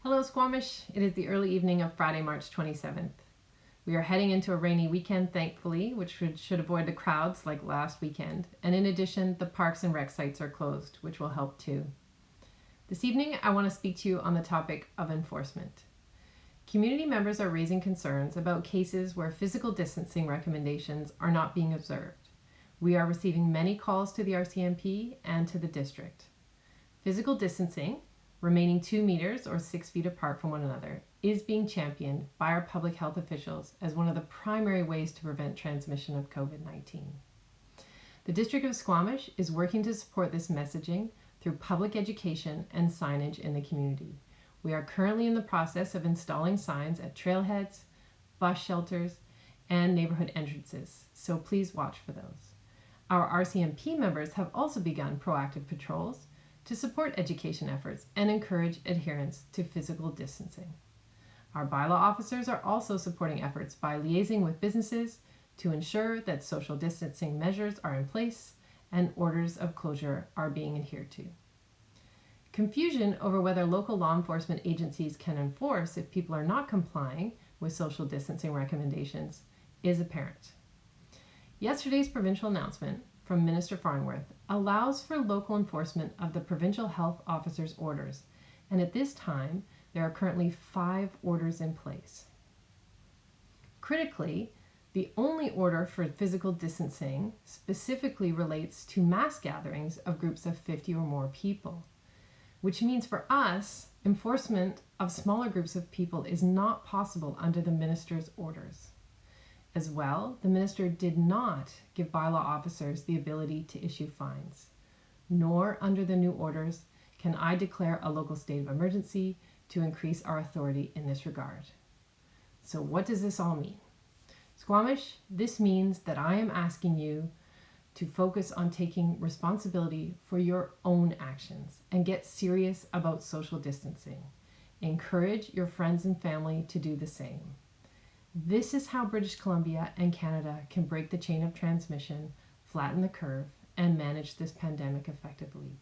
Hello Squamish, it is the early evening of Friday, March 27th. We are heading into a rainy weekend, thankfully, which should avoid the crowds like last weekend. And in addition, the parks and rec sites are closed, which will help too. This evening, I want to speak to you on the topic of enforcement. Community members are raising concerns about cases where physical distancing recommendations are not being observed. We are receiving many calls to the RCMP and to the district. Physical distancing, remaining 2 meters or 6 feet apart from one another, is being championed by our public health officials as one of the primary ways to prevent transmission of COVID-19. The District of Squamish is working to support this messaging through public education and signage in the community. We are currently in the process of installing signs at trailheads, bus shelters, and neighborhood entrances, so please watch for those. Our RCMP members have also begun proactive patrols to support education efforts and encourage adherence to physical distancing. Our bylaw officers are also supporting efforts by liaising with businesses to ensure that social distancing measures are in place and orders of closure are being adhered to. Confusion over whether local law enforcement agencies can enforce if people are not complying with social distancing recommendations is apparent. Yesterday's provincial announcement from Minister Farnworth allows for local enforcement of the provincial health officer's orders, and at this time there are currently 5 orders in place. Critically, the only order for physical distancing specifically relates to mass gatherings of groups of 50 or more people, which means for us, enforcement of smaller groups of people is not possible under the minister's orders. As well, the minister did not give bylaw officers the ability to issue fines, nor under the new orders can I declare a local state of emergency to increase our authority in this regard. So what does this all mean? Squamish, this means that I am asking you to focus on taking responsibility for your own actions and get serious about social distancing. Encourage your friends and family to do the same. This is how British Columbia and Canada can break the chain of transmission, flatten the curve, and manage this pandemic effectively.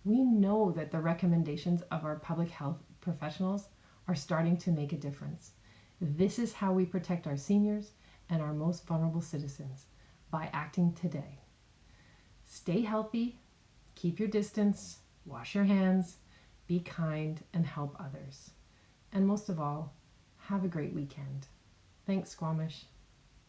We know that the recommendations of our public health professionals are starting to make a difference. This is how we protect our seniors and our most vulnerable citizens, by acting today. Stay healthy, keep your distance, wash your hands, be kind, and help others. And most of all, have a great weekend. Thanks, Squamish.